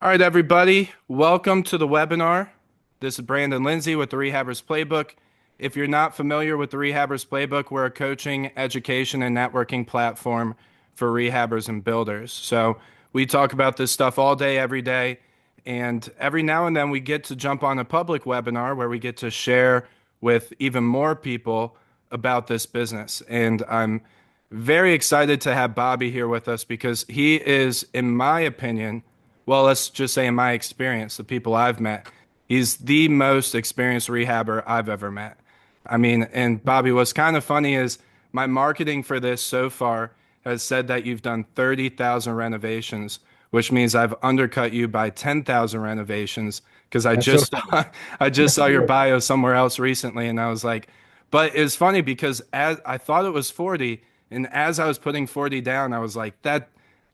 All right, everybody, welcome to the webinar. This is Brandon Lindsay with the Rehabbers Playbook. If you're not familiar with the Rehabbers Playbook, we're a coaching, education, and networking platform for rehabbers and builders. So we talk about this stuff all day, every day. And every now and then we get to jump on a public webinar where we get to share with even more people about this business. And I'm very excited to have Bobby here with us because he is, in my opinion, well, let's just say in my experience, the people I've met, he's the most experienced rehabber I've ever met. I mean, and Bobby, what's kind of funny is my marketing for this so far has said that you've done 30,000 renovations, which means I've undercut you by 10,000 renovations because I That's so just I just saw your bio somewhere else recently and I was like, but it's funny because as I thought it was 40 and as I was putting 40 down, I was like, that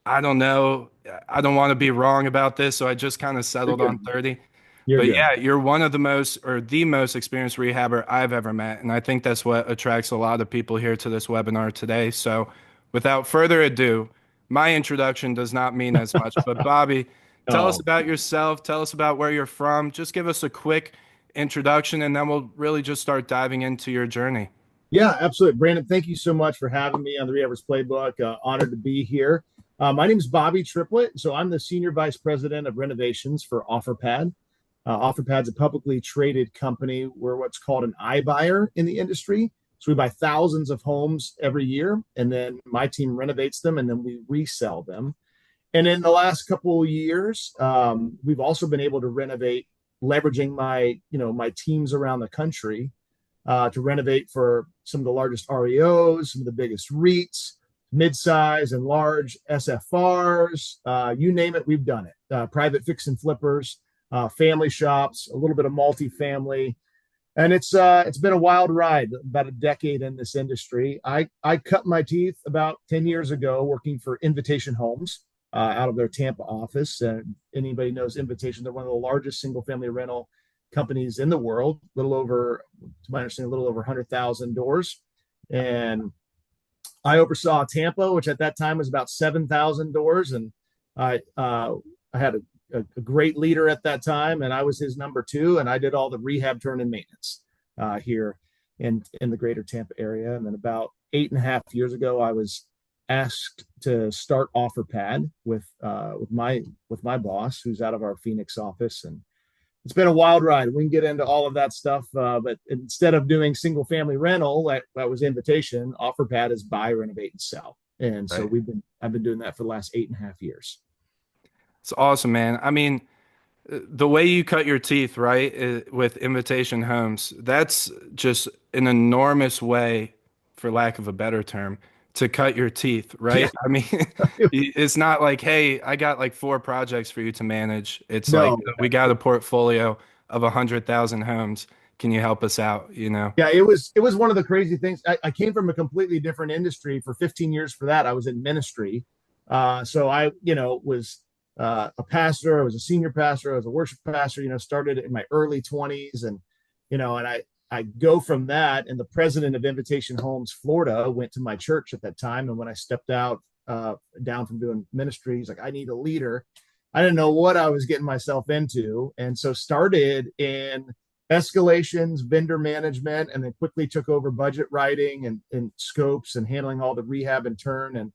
I don't know. I don't want to be wrong about this, so I just kind of you're settled on good. 30. You're But good. yeah, you're one of the most or the most experienced rehabber I've ever met, and I think that's what attracts a lot of people here to this webinar today. So, without further ado, my introduction does not mean as much, but Bobby, tell us Oh, about yourself, tell us about where you're from, just give us a quick introduction and then we'll really just start diving into your journey. yeah, absolutely. Brandon, thank you so much for having me on the Rehavers Playbook. Honored to be here. My name is Bobby Triplett. So I'm the Senior Vice President of Renovations for Offerpad. Offerpad's a publicly traded company. We're what's called an iBuyer in the industry. So we buy thousands of homes every year, and then my team renovates them, and then we resell them. And in the last couple of years, we've also been able to renovate, leveraging my teams around the country to renovate for some of the largest REOs, some of the biggest REITs, mid-size and large SFRs, you name it, we've done it. Private fix and flippers, family shops, a little bit of multifamily, and it's been a wild ride. About a decade in this industry. I cut my teeth about 10 years ago working for Invitation Homes out of their Tampa office. And anybody knows Invitation? They're one of the largest single family rental companies in the world. Little over, to my understanding, a little over 100,000 doors. And I oversaw Tampa, which at that time was about 7,000 doors, and I had a great leader at that time, and I was his number two, and I did all the rehab, turn, and maintenance here in the greater Tampa area. And then about 8.5 years ago, I was asked to start Offerpad with my boss, who's out of our Phoenix office, and it's been a wild ride. We can get into all of that stuff, but instead of doing single family rental, that was Invitation. Offerpad is buy, renovate, and sell, and so Right. I've been doing that for the last 8.5 years. It's awesome, man. I mean, the way you cut your teeth, right, with Invitation Homes, that's just an enormous way, for lack of a better term, to cut your teeth, Yeah, right? I mean, it's not like, hey, I got like four projects for you to manage. It's like, no, we got a portfolio of 100,000 homes. Can you help us out? You know? yeah, it was one of the crazy things. I came from a completely different industry. For 15 years for that, I was in ministry. So I, was a pastor. I was a senior pastor. I was a worship pastor. Started in my early 20s, and I go from that. And the president of Invitation Homes Florida went to my church at that time. And when I stepped out down from doing ministry, he's like, I need a leader. I didn't know what I was getting myself into, and so started in escalations, vendor management, and then quickly took over budget writing and scopes and handling all the rehab and turn. And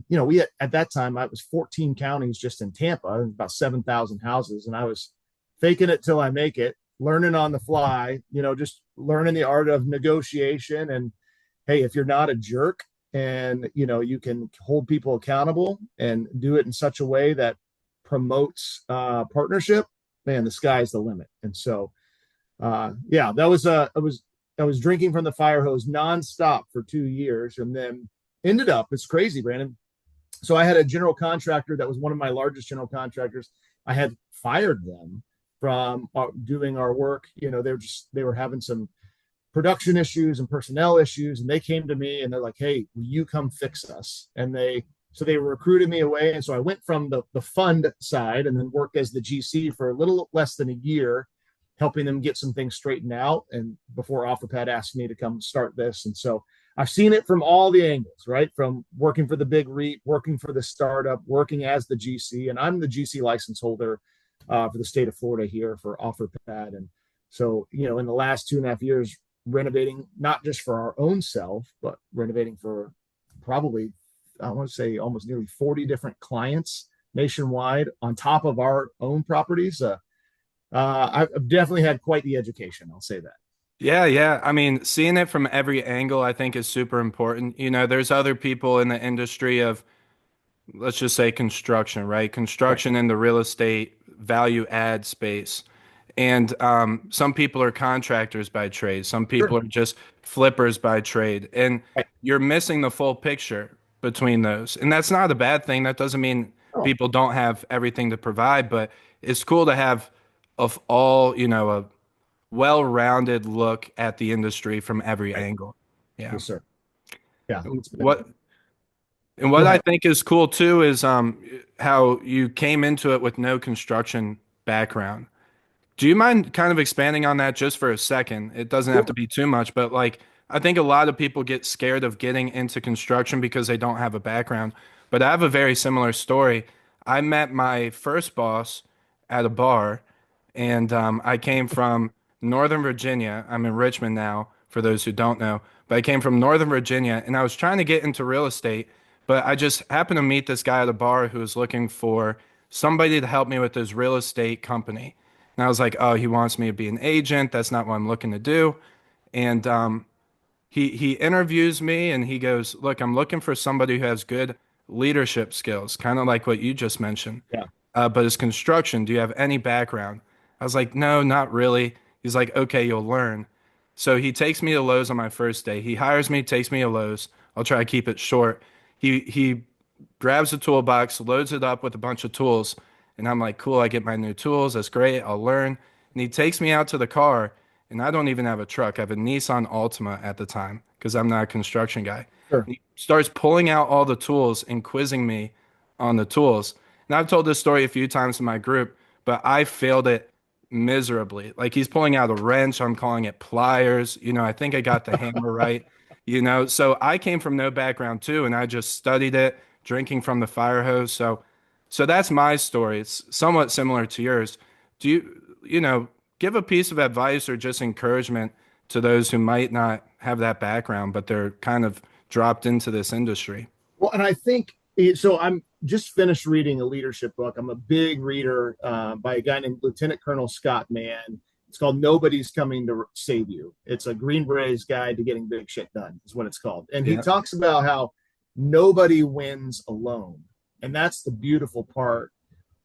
we at that time I was 14 counties just in Tampa, about 7,000 houses, and I was faking it till I make it, learning on the fly. Just learning the art of negotiation. And hey, if you're not a jerk and you can hold people accountable and do it in such a way that promotes partnership, man, the sky's the limit. And so yeah, that was I was drinking from the fire hose nonstop for 2 years, and then ended up, it's crazy, Brandon. So I had a general contractor that was one of my largest general contractors. I had fired them from doing our work. They were having some production issues and personnel issues, and they came to me and they're like, hey, will you come fix us? And they recruited me away. And so I went from the fund side and then worked as the GC for a little less than a year, helping them get some things straightened out. And before Offerpad asked me to come start this. And so I've seen it from all the angles, right? From working for the big REIT, working for the startup, working as the GC, and I'm the GC license holder for the state of Florida here for Offerpad. And so, in the last 2.5 years, renovating not just for our own self, but renovating for probably, I want to say, almost nearly 40 different clients nationwide on top of our own properties. I've definitely had quite the education. I'll say that. Yeah, yeah. I mean, seeing it from every angle, I think is super important. There's other people in the industry of, let's just say construction, right? Right. Construction in the real estate value add space. And some people are contractors by trade. Some people Sure. are just flippers by trade. And Right. you're missing the full picture between those. And that's not a bad thing. That doesn't mean Oh, people don't have everything to provide, but it's cool to have of all, a well-rounded look at the industry from every right. angle. Yeah. Yes, sir. Yeah. It's been. What and Go what I ahead. think is cool too is how you came into it with no construction background. Do you mind kind of expanding on that just for a second? It doesn't have to Sure. be too much, but like I think a lot of people get scared of getting into construction because they don't have a background. But I have a very similar story. I met my first boss at a bar, and I came from Northern Virginia. I'm in Richmond now, for those who don't know, but I came from Northern Virginia, and I was trying to get into real estate, but I just happened to meet this guy at a bar who was looking for somebody to help me with his real estate company. And I was like, oh, he wants me to be an agent. That's not what I'm looking to do. And he interviews me and he goes, look, I'm looking for somebody who has good leadership skills, kind of like what you just mentioned. Yeah. But it's construction. Do you have any background? I was like, no, not really. He's like, okay, you'll learn. So he takes me to Lowe's on my first day. He hires me, takes me to Lowe's. I'll try to keep it short. He grabs a toolbox, loads it up with a bunch of tools, and I'm like, cool, I get my new tools. That's great. I'll learn. And he takes me out to the car, and I don't even have a truck. I have a Nissan Altima at the time because I'm not a construction guy. Sure. And he starts pulling out all the tools and quizzing me on the tools. And I've told this story a few times in my group, but I failed it miserably. Like he's pulling out a wrench, I'm calling it pliers. I think I got the hammer right. So I came from no background too, and I just studied it, drinking from the fire hose. So that's my story. It's somewhat similar to yours. Do give a piece of advice or just encouragement to those who might not have that background, but they're kind of dropped into this industry? Well, and I think so. I'm just finished reading a leadership book. I'm a big reader by a guy named Lieutenant Colonel Scott Mann. It's called Nobody's Coming to Save You. It's a Green Berets guide to getting big shit done, is what it's called. And he Yeah. talks about how nobody wins alone. And that's the beautiful part.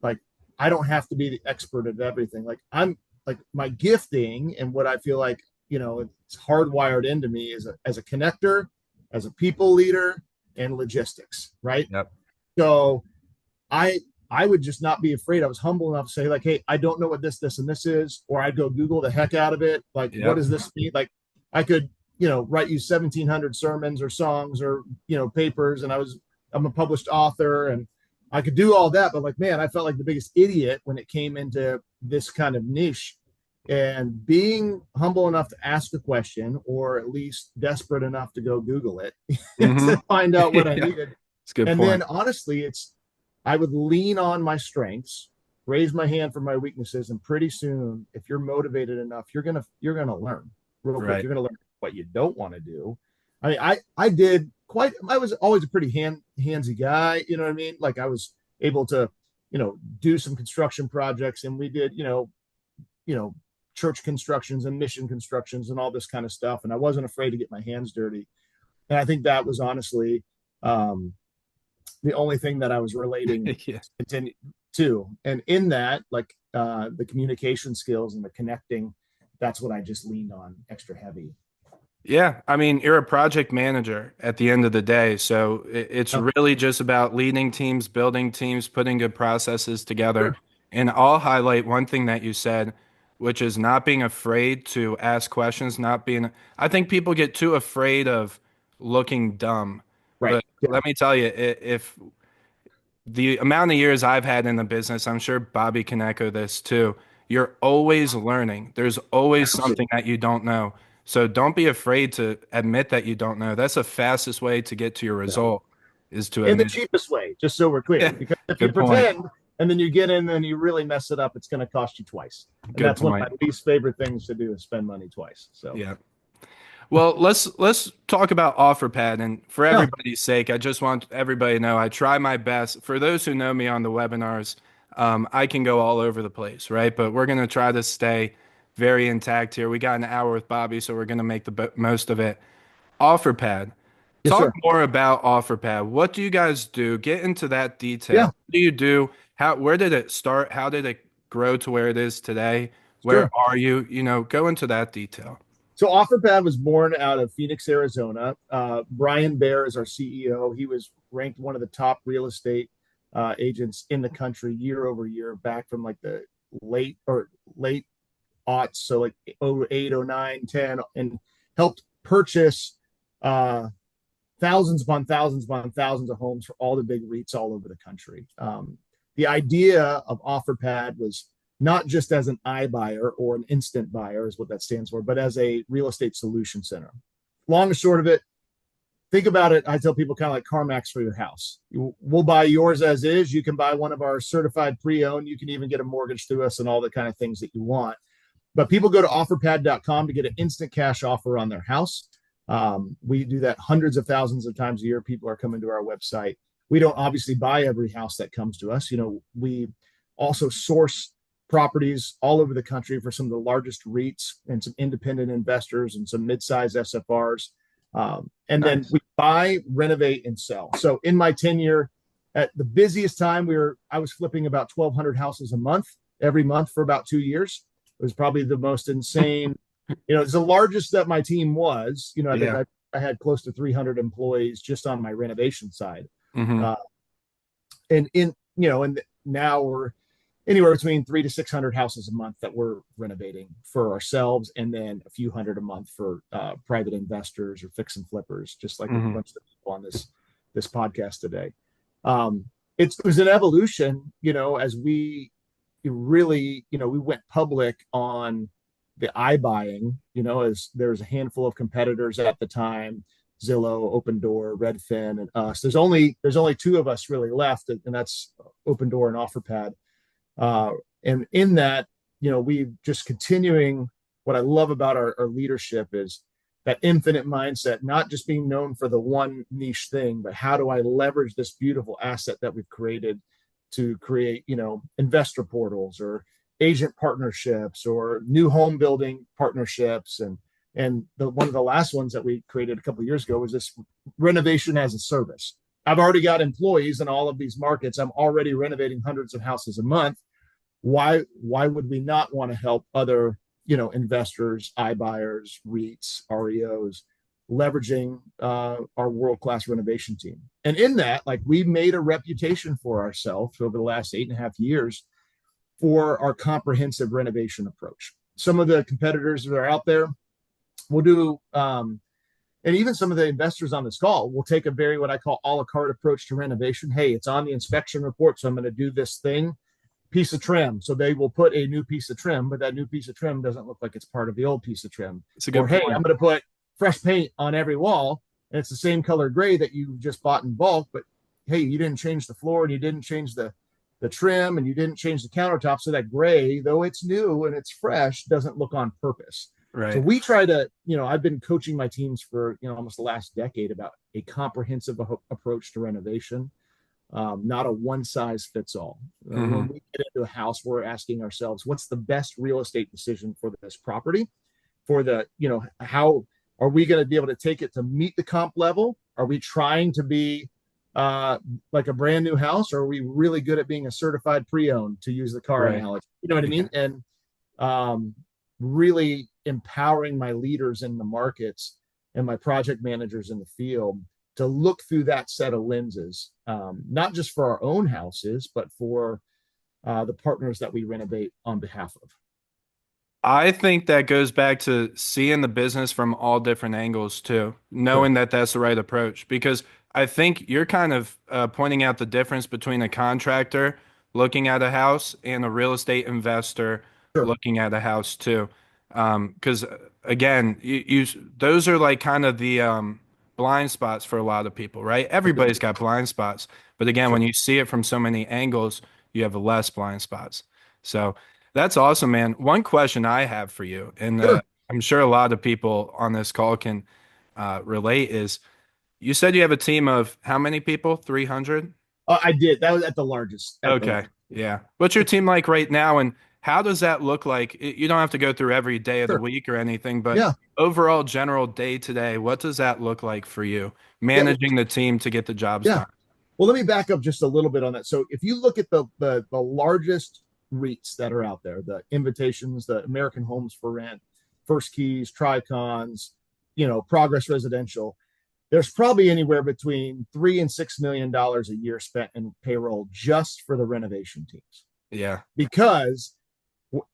Like, I don't have to be the expert at everything. Like, I'm like my gifting and what I feel like, it's hardwired into me as a connector, as a people leader, and logistics, right? Yep. So I I would just not be afraid. I was humble enough to say, like, hey, I don't know what this, and this is, or I'd go Google the heck out of it. Like, what Yep. does this mean? Like, I could, write you 1,700 sermons or songs or, papers. And I'm a published author and I could do all that. But like, man, I felt like the biggest idiot when it came into this kind of niche. And being humble enough to ask a question, or at least desperate enough to go Google it Hmm. to find out what I Yeah. needed. It's a good And point. then honestly, I would lean on my strengths, raise my hand for my weaknesses, and pretty soon, if you're motivated enough, you're gonna learn real quick. Right. You're gonna learn what you don't want to do. I did quite. I was always a pretty handsy guy. You know what I mean? Like I was able to, do some construction projects, and we did, you know, church constructions and mission constructions and all this kind of stuff. And I wasn't afraid to get my hands dirty. And I think that was honestly um, the only thing that I was relating Yeah. to. And in that, like the communication skills and the connecting, that's what I just leaned on extra heavy. Yeah, I mean, you're a project manager at the end of the day, so it's Oh, really just about leading teams, building teams, putting good processes together. sure. And I'll highlight one thing that you said, which is not being afraid to ask questions, not being, I think people get too afraid of looking dumb. Right. But Yeah. let me tell you, if the amount of years I've had in the business, I'm sure Bobby can echo this too. You're always learning. There's always Absolutely. something that you don't know. So don't be afraid to admit that you don't know. That's the fastest way to get to your Yeah. result is to In the admit. cheapest way, just so we're clear. Yeah, Because if you good point. pretend and then you get in and you really mess it up, it's going to cost you twice. And Good that's one of point. my least favorite things to do is spend money twice. So Yeah. Well, let's talk about Offerpad, and for yeah, everybody's sake, I just want everybody to know I try my best. For those who know me on the webinars, I can go all over the place, right? But we're gonna try to stay very intact here. We got an hour with Bobby, so we're gonna make the most of it. Offerpad. yes, Talk sir. more about Offerpad. What do you guys do? Get into that detail. Yeah, What do you do? Where did it start? How did it grow to where it is today? Where sure. are you? Go into that detail. So Offerpad was born out of Phoenix, Arizona. Brian Bear is our CEO. He was ranked one of the top real estate agents in the country year over year, back from like the late aughts, so like '08, '09, '10, and helped purchase uh, thousands upon thousands upon thousands of homes for all the big REITs all over the country. The idea of Offerpad was not just as an iBuyer or an instant buyer, is what that stands for, but as a real estate solution center. Long and short of it, think about it. I tell people kind of like CarMax for your house. We'll buy yours as is. You can buy one of our certified pre-owned. You can even get a mortgage through us and all the kind of things that you want. But people go to offerpad.com to get an instant cash offer on their house. We do that hundreds of thousands of times a year. People are coming to our website. We don't obviously buy every house that comes to us. We also source properties all over the country for some of the largest REITs and some independent investors and some mid-sized SFRs. And then Nice. we buy, renovate, and sell. So in my tenure, at the busiest time, I was flipping about 1,200 houses a month, every month for about 2 years. It was probably the most insane. It's the largest that my team was. I think Yeah. I had close to 300 employees just on my renovation side. Hmm. Uh, and now we're anywhere between 300 to 600 houses a month that we're renovating for ourselves, and then a few hundred a month for private investors or fix and flippers, just like a Hmm. bunch of people on this podcast today. It was an evolution, as we really, we went public on the iBuying, as there's a handful of competitors at the time, Zillow, Open Door, Redfin, and us. There's only two of us really left, and that's Open Door and Offerpad. Uh, and in that, we just continuing. What I love about our leadership is that infinite mindset, not just being known for the one niche thing, but how do I leverage this beautiful asset that we've created to create, investor portals or agent partnerships or new home building partnerships. And one of the last ones that we created a couple of years ago was this renovation as a service. I've already got employees in all of these markets. I'm already renovating hundreds of houses a month. Why would we not want to help other, investors, iBuyers, REITs, REOs, leveraging our world-class renovation team? And in that, like, we made a reputation for ourselves over the last 8.5 years for our comprehensive renovation approach. Some of the competitors that are out there will do, and even some of the investors on this call will take a very, what I call, a la carte approach to renovation. Hey, it's on the inspection report, so I'm going to do this piece of trim. So they will put a new piece of trim, but that new piece of trim doesn't look like it's part of the old piece of trim. It's a Or, good hey, point. I'm going to put fresh paint on every wall, and it's the same color gray that you just bought in bulk, but hey, you didn't change the floor and you didn't change the trim and you didn't change the countertop. So that gray, though it's new and it's fresh, doesn't look on purpose. So Right. we try to, I've been coaching my teams for, almost the last decade about a comprehensive approach to renovation, not a one size fits all. When Hmm. we get into a house, we're asking ourselves, what's the best real estate decision for this property? For the, how are we going to be able to take it to meet the comp level? Are we trying to be like a brand new house, or are we really good at being a certified pre-owned, to use the car Right. analogy? You know what I Yeah. mean? And really empowering my leaders in the markets and my project managers in the field to look through that set of lenses, not just for our own houses, but for the partners that we renovate on behalf of. I think that goes back to seeing the business from all different angles too, Sure. knowing that that's the right approach. Because I think you're kind of pointing out the difference between a contractor looking at a house and a real estate investor Sure. looking at a house too. Because again, those are like kind of the blind spots for a lot of people, right? Everybody's got blind spots, but again, Sure. when you see it from so many angles, you have less blind spots. So that's awesome, man. One question I have for you, and Sure. I'm sure a lot of people on this call can relate, is you said you have a team of how many people? 300? I did. That was at the largest. At the Okay. largest. Yeah. What's your team like right now, and how does that look like? You don't have to go through every day of the Sure. week or anything, but Yeah. overall, general day to day, what does that look like for you, Yeah. managing the team to get the jobs Yeah. done? Well, let me back up just a little bit on that. So if you look at the largest REITs that are out there, the Invitations, the American Homes for Rent, First Keys, Tricons, Progress Residential, there's probably anywhere between $3 and $6 million a year spent in payroll just for the renovation teams. Yeah. Because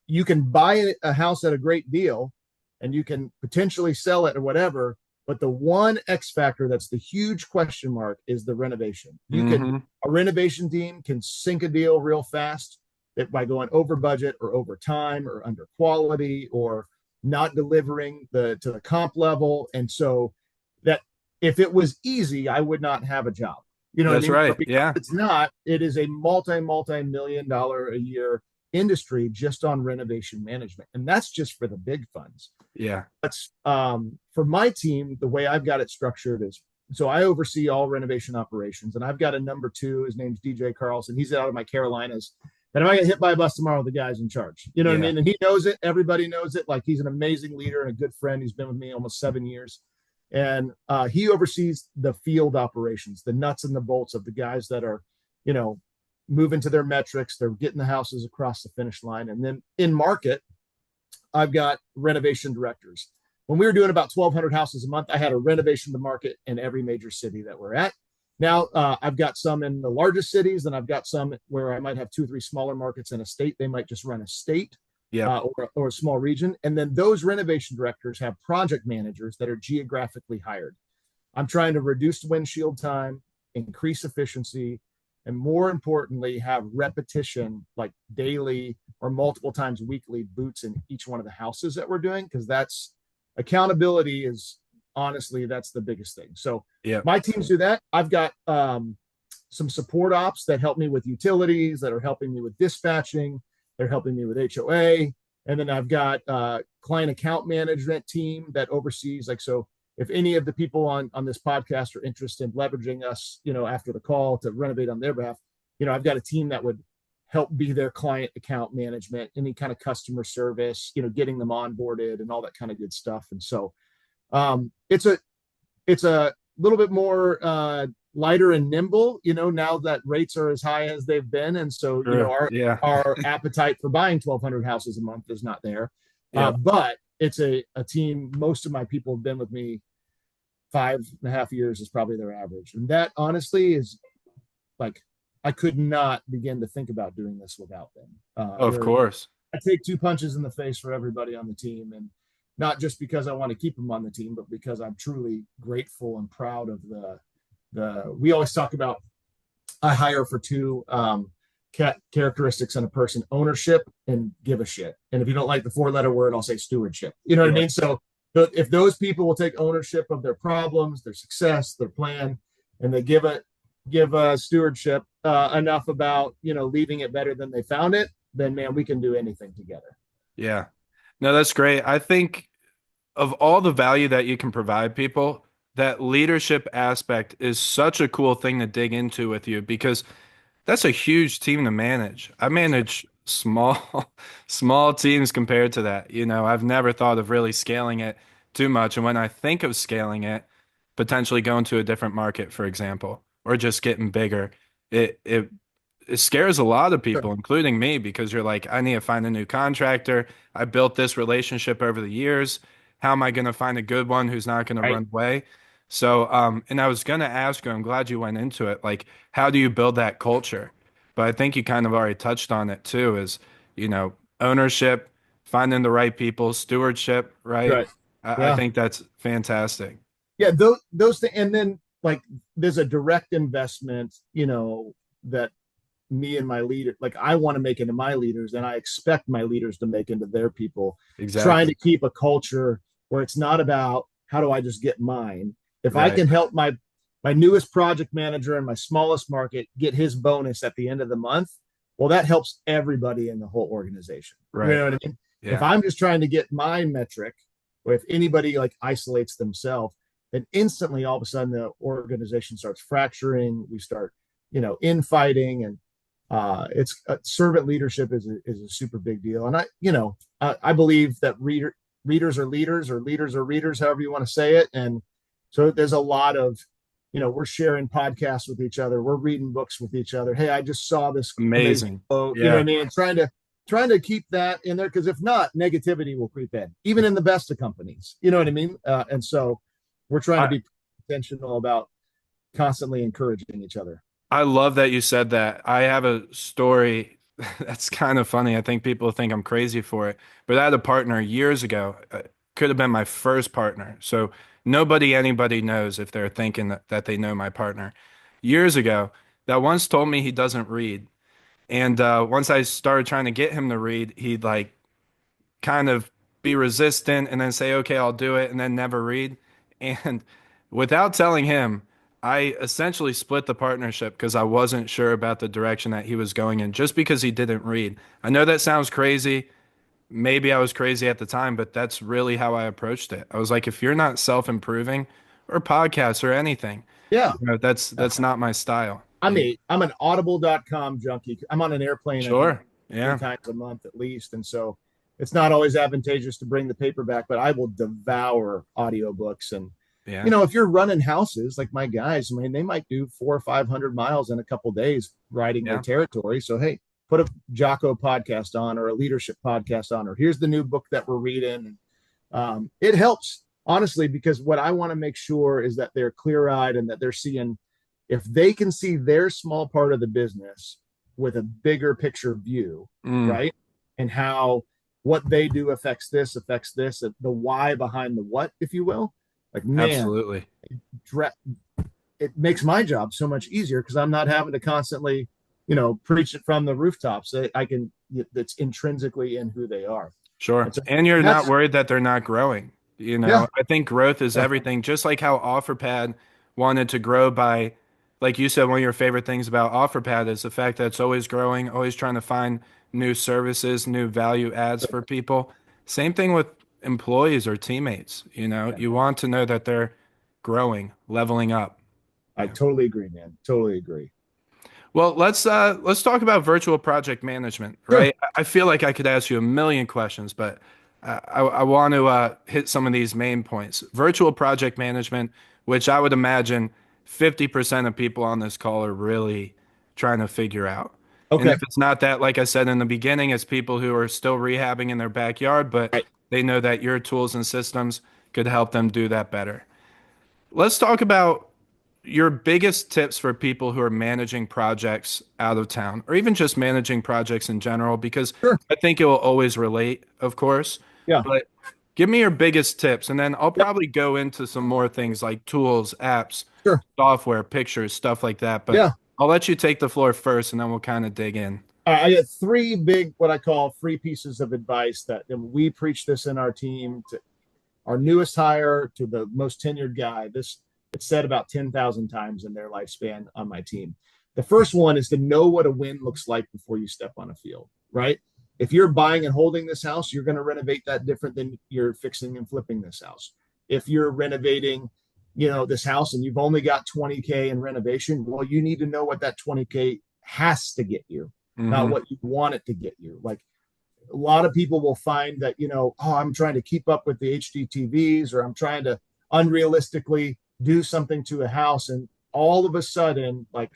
you can buy a house at a great deal and you can potentially sell it or whatever, but the one X factor that's the huge question mark is the renovation. Hmm. A renovation team can sink a deal real fast by going over budget or over time or under quality or not delivering to the comp level. And so that if it was easy, I would not have a job. You know what I That's mean? right. But because Yeah. it's not, it is a multi-million-dollar a year industry just on renovation management. And that's just for the big funds. Yeah. That's for my team, the way I've got it structured is so I oversee all renovation operations, and I've got a number two. His name's DJ Carlson. He's out of my Carolinas. And if I get hit by a bus tomorrow, the guy's in charge. You know what I Yeah. mean? And he knows it. Everybody knows it. Like he's an amazing leader and a good friend. He's been with me almost 7 years. And he oversees the field operations, the nuts and the bolts of the guys that are, you know, moving to their metrics. They're getting the houses across the finish line. And then in market, I've got renovation directors. When we were doing about 1,200 houses a month, I had a renovation to market in every major city that we're at. Now I've got some in the largest cities, and I've got some where I might have 2 or 3 smaller markets in a state. They might just run a state Yep. or a small region. And then those renovation directors have project managers that are geographically hired. I'm trying to reduce windshield time, increase efficiency, and more importantly, have repetition like daily or multiple times weekly boots in each one of the houses that we're doing, because that's accountability is honestly, that's the biggest thing. So Yep. my teams do that. I've got some support ops that help me with utilities, that are helping me with dispatching. They're helping me with HOA. And then I've got client account management team that oversees so if any of the people on this podcast are interested in leveraging us, after the call to renovate on their behalf, I've got a team that would help be their client account management, any kind of customer service, getting them onboarded and all that kind of good stuff. And so it's a little bit more lighter and nimble, now that rates are as high as they've been. And so, Sure. our, Yeah. our appetite for buying 1,200 houses a month is not there. Yep. But it's a team. Most of my people have been with me 5.5 years is probably their average. And that honestly is like, I could not begin to think about doing this without them. Of course. I take 2 punches in the face for everybody on the team. And not just because I want to keep them on the team, but because I'm truly grateful and proud of we always talk about, I hire for two characteristics in a person: ownership and give a shit. And if you don't like the 4-letter word, I'll say stewardship. You know what I Yeah. mean? So if those people will take ownership of their problems, their success, their plan, and they give a stewardship enough about, leaving it better than they found it, then man, we can do anything together. Yeah. No, that's great. I think of all the value that you can provide people, that leadership aspect is such a cool thing to dig into with you because that's a huge team to manage. I manage small, small teams compared to that. I've never thought of really scaling it too much. And when I think of scaling it, potentially going to a different market, for example, or just getting bigger, it it it scares a lot of Sure. people, including me, because you're like, I need to find a new contractor. I built this relationship over the years. How am I going to find a good one who's not going to Right. run away? So, and I was going to ask you, I'm glad you went into it. Like, how do you build that culture? But I think you kind of already touched on it too, is, ownership, finding the right people, stewardship, right? Right. I Yeah. think that's fantastic. Yeah. Those things. And then like there's a direct investment, that me and my leader, like I want to make into my leaders, and I expect my leaders to make into their people, trying Exactly. to keep a culture where it's not about how do I just get mine. If I Right. can help my newest project manager in my smallest market get his bonus at the end of the month, well, that helps everybody in the whole organization. You Right. know what I mean? If Yeah. I'm just trying to get my metric, or if anybody like isolates themselves, then instantly all of a sudden the organization starts fracturing. We start, infighting, and it's servant leadership is a super big deal. And I believe that readers are leaders, or leaders are readers, however you want to say it. And so there's a lot of, we're sharing podcasts with each other. We're reading books with each other. Hey, I just saw this amazing Amazing. quote. You know what I Yeah. mean? And trying to keep that in there, because if not, negativity will creep in, even in the best of companies. You know what I mean? And so we're trying to I, be intentional about constantly encouraging each other. I love that you said that. I have a story that's kind of funny. I think people think I'm crazy for it, but I had a partner years ago. Could have been my first partner. So anybody knows if they're thinking that they know my partner. Years ago, that once told me he doesn't read. And once I started trying to get him to read, he'd like kind of be resistant and then say, okay, I'll do it, and then never read. And without telling him, I essentially split the partnership because I wasn't sure about the direction that he was going in just because he didn't read. I know that sounds crazy. Maybe I was crazy at the time, but that's really how I approached it. I was like, if you're not self-improving or podcasts or anything, Yeah. that's not my style. I'm an audible.com junkie. I'm on an airplane, I think, Sure. three Yeah. times a month at least. And so it's not always advantageous to bring the paperback, but I will devour audiobooks. And, Yeah. if you're running houses like my guys, I mean, they might do 400 or 500 miles in a couple of days riding their Yeah. territory. So, hey, put a Jocko podcast on, or a leadership podcast on, or here's the new book that we're reading. It helps, honestly, because what I want to make sure is that they're clear eyed, and that they're seeing, if they can see their small part of the business with a bigger picture view, Mm, right? And how what they do affects this, the why behind the what, if you will. Like, man, absolutely. it makes my job so much easier, because I'm not having to constantly, preach it from the rooftops. I can, it's intrinsically in who they are. Sure. And so And you're not that's, worried that they're not growing. yeah, I think growth is yeah, everything. Just like how Offerpad wanted to grow by, like you said, one of your favorite things about Offerpad is the fact that it's always growing, always trying to find new services, new value adds for people. Same thing with employees or teammates. yeah. You want to know that they're growing, leveling up. I Yeah. totally agree, man. Totally agree. Well, let's talk about virtual project management, Sure. right? I feel like I could ask you a million questions, but I want to hit some of these main points. Virtual project management, which I would imagine 50% of people on this call are really trying to figure out. And Okay. if it's not that, like I said in the beginning, it's people who are still rehabbing in their backyard, but Right. they know that your tools and systems could help them do that better. Let's talk about your biggest tips for people who are managing projects out of town, or even just managing projects in general, because Sure. I think it will always relate, of course. Yeah. But give me your biggest tips, and then I'll Yep. probably go into some more things like tools, apps, Sure. software, pictures, stuff like that. But Yeah. I'll let you take the floor first, and then we'll kind of dig in. I got three big, what I call free pieces of advice that, and we preach this in our team, to our newest hire to the most tenured guy. This it's said about 10,000 times in their lifespan on my team. The first one is to know what a win looks like before you step on a field, right? If you're buying and holding this house, you're going to renovate that different than you're fixing and flipping this house. If you're renovating, this house, and you've only got 20K in renovation, well, you need to know what that 20K has to get you, not Hmm. what you want it to get you. Like, a lot of people will find that, oh, I'm trying to keep up with the HDTVs, or I'm trying to unrealistically do something to a house. And all of a sudden, like,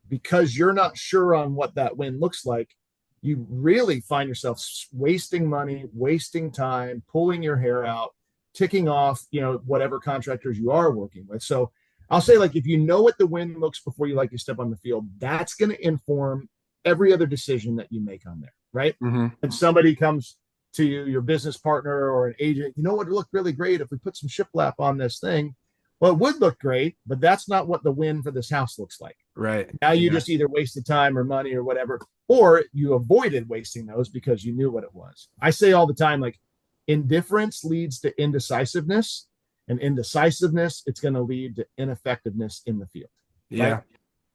because you're not sure on what that win looks like, you really find yourself wasting money, wasting time, pulling your hair out, ticking off, whatever contractors you are working with. So I'll say, like, if you know what the win looks before you like to step on the field, that's going to inform every other decision that you make on there, right? Hmm. And somebody comes to you, your business partner or an agent, what would look really great if we put some shiplap on this thing? Well, it would look great, but that's not what the win for this house looks like. Right. Now you Yeah. just either wasted time or money or whatever, or you avoided wasting those because you knew what it was. I say all the time, like, indifference leads to indecisiveness, and indecisiveness, it's going to lead to ineffectiveness in the field, right? Yeah.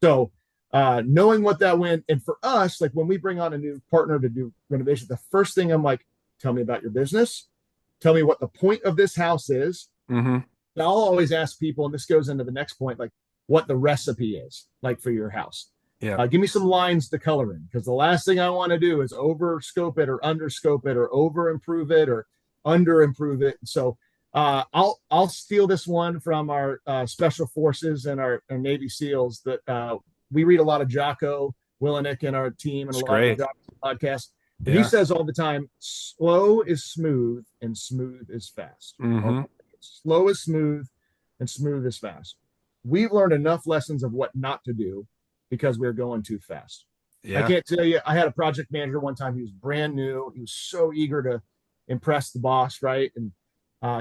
So knowing what that went, and for us, like when we bring on a new partner to do renovation, the first thing I'm like, tell me about your business, tell me what the point of this house is. Hmm. And I'll always ask people, and this goes into the next point, like what the recipe is like for your house. Yeah. Give me some lines to color in, because the last thing I want to do is over scope it or under scope it or over improve it or under improve it. So I'll steal this one from our special forces and our Navy SEALs that we read a lot of Jocko Willenick in our team and a It's lot of the great. Jocko podcasts. And he Yeah. says all the time, slow is smooth and smooth is fast. Or Hmm. slow is smooth and smooth is fast. We've learned enough lessons of what not to do because we are going too fast. I Yeah. can't tell you, I had a project manager one time. He was brand new. He was so eager to impress the boss, right? And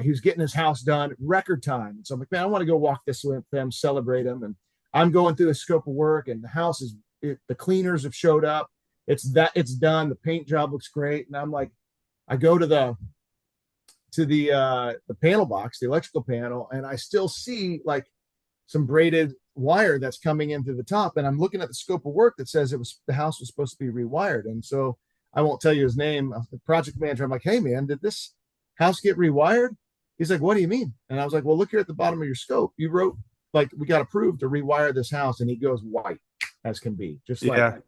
he was getting his house done record time. And so I'm like, man, I want to go walk this with them, celebrate him. And I'm going through a scope of work, and the house is, the cleaners have showed up. It's done. The paint job looks great. And I'm like, I go to the panel box, the electrical panel, and I still see like some braided wire that's coming in through the top. And I'm looking at the scope of work that says the house was supposed to be rewired. And so I won't tell you his name, the project manager. I'm like, hey man, did this house get rewired? He's like, what do you mean? And I was like, well, look here at the bottom of your scope. You wrote like we got approved to rewire this house, and he goes white as can be, just like, Yeah.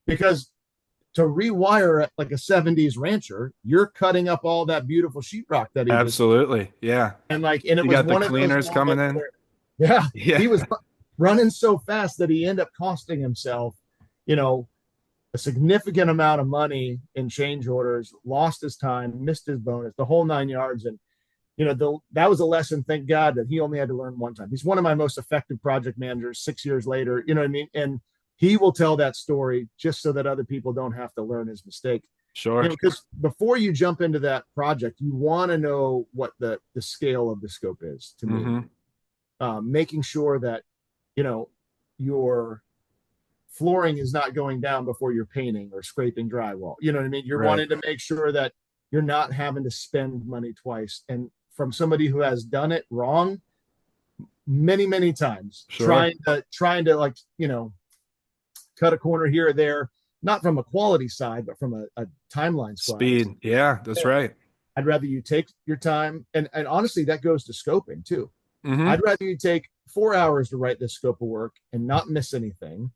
because to rewire like a 70s rancher, you're cutting up all that beautiful sheetrock that he just, Absolutely. Yeah. and like, and it You was got the one of those cleaners coming moments in. where, yeah, Yeah. he was running so fast that he ended up costing himself, you know, a significant amount of money in change orders, lost his time, missed his bonus, the whole 9 yards. And, that was a lesson, thank God, that he only had to learn one time. He's one of my most effective project managers 6 years later, you know what I mean? And he will tell that story just so that other people don't have to learn his mistake. Sure. Because before you jump into that project, you want to know what the scale of the scope is to me. Hmm. Making sure that, your flooring is not going down before you're painting or scraping drywall. You know what I mean? You're Right. wanting to make sure that you're not having to spend money twice. And from somebody who has done it wrong many, many times, Sure. trying to like, cut a corner here or there, not from a quality side, but from a timeline side. Speed. Yeah, that's right. I'd rather you take your time. And honestly, that goes to scoping too. Hmm. I'd rather you take 4 hours to write this scope of work and not miss anything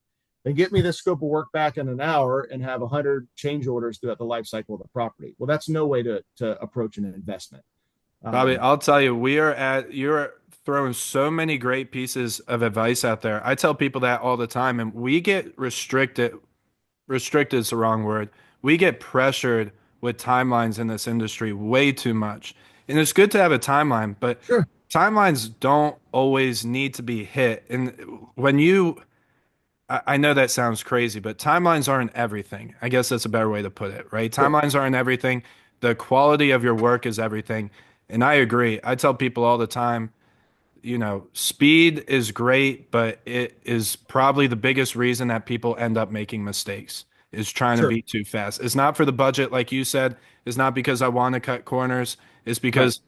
than get me this scope of work back in an hour and have 100 change orders throughout the life cycle of the property. Well, that's no way to approach an investment. Bobby, Um, I'll tell you, you're throwing so many great pieces of advice out there. I tell people that all the time, and we get restricted. Restricted is the wrong word. We get pressured with timelines in this industry way too much. And it's good to have a timeline, but sure, timelines don't always need to be hit. And when I know that sounds crazy, but timelines aren't everything. I guess that's a better way to put it, right? sure, Timelines aren't everything. The quality of your work is everything. And I agree. I tell people all the time, speed is great, but it is probably the biggest reason that people end up making mistakes is trying to sure, be too fast. It's not for the budget, like you said. It's not because I want to cut corners. It's right, because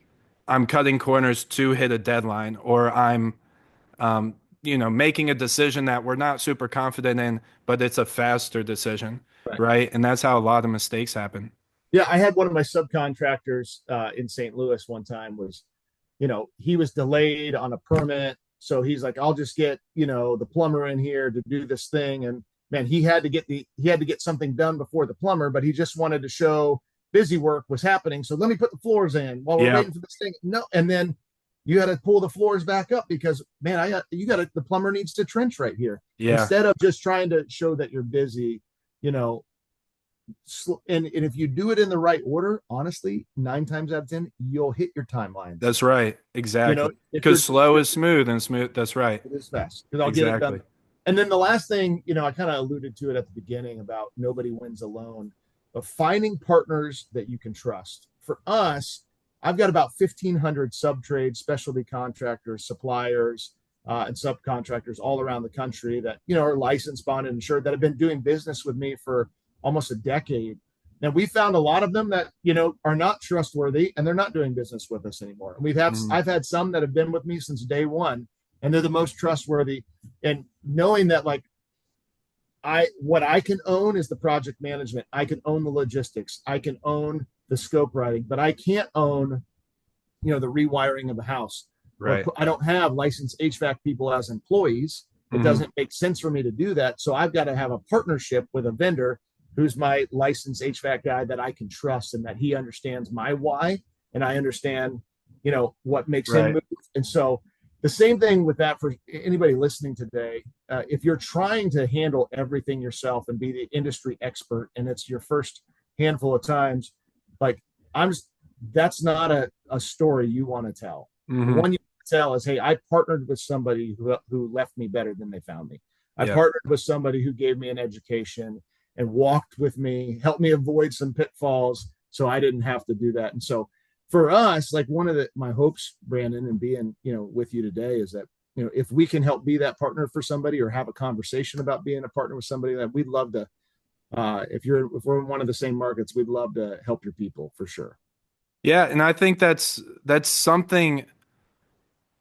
I'm cutting corners to hit a deadline, or I'm making a decision that we're not super confident in, but it's a faster decision, right. right? And that's how a lot of mistakes happen. Yeah, I had one of my subcontractors in St. Louis one time was, he was delayed on a permit. So he's like, I'll just get, the plumber in here to do this thing. And man, he had to get something done before the plumber, but he just wanted to show busy work was happening. So let me put the floors in while we're Yeah, waiting for this thing. No, and then you got to pull the floors back up because man, the plumber needs to trench right here. yeah, Instead of just trying to show that you're busy, you know, and if you do it in the right order, honestly, 9 times out of 10, you'll hit your timelines. that's right. Exactly. If Because slow is smooth and smooth. That's right. it is fast because I'll get it done. Exactly. And then the last thing, I kind of alluded to it at the beginning about nobody wins alone, but finding partners that you can trust. For us, I've got about 1,500 sub-trade specialty contractors, suppliers, and subcontractors all around the country that, are licensed, bonded, insured, that have been doing business with me for almost a decade. Now, we found a lot of them that, are not trustworthy, and they're not doing business with us anymore. And Mhm. I've had some that have been with me since day one, and they're the most trustworthy. And knowing that, like, what I can own is the project management. I can own the logistics. I can own the scope writing, but I can't own, the rewiring of the house. Or Right. I don't have licensed HVAC people as employees. It Mhm. doesn't make sense for me to do that. So I've got to have a partnership with a vendor who's my licensed HVAC guy that I can trust, and that he understands my why, and I understand, what makes him Right. move. And so the same thing with that for anybody listening today. If you're trying to handle everything yourself and be the industry expert, and it's your first handful of times, like, I'm just, that's not a story you want to tell. The Mhm. one you tell is, hey, I partnered with somebody who left me better than they found me. I Yep. partnered with somebody who gave me an education and walked with me, helped me avoid some pitfalls so I didn't have to do that. And so for us, like, one of my hopes, Brandon, and being, with you today, is that, if we can help be that partner for somebody, or have a conversation about being a partner with somebody, that we'd love to, if we're in one of the same markets, we'd love to help your people for sure. Yeah, and I think that's something.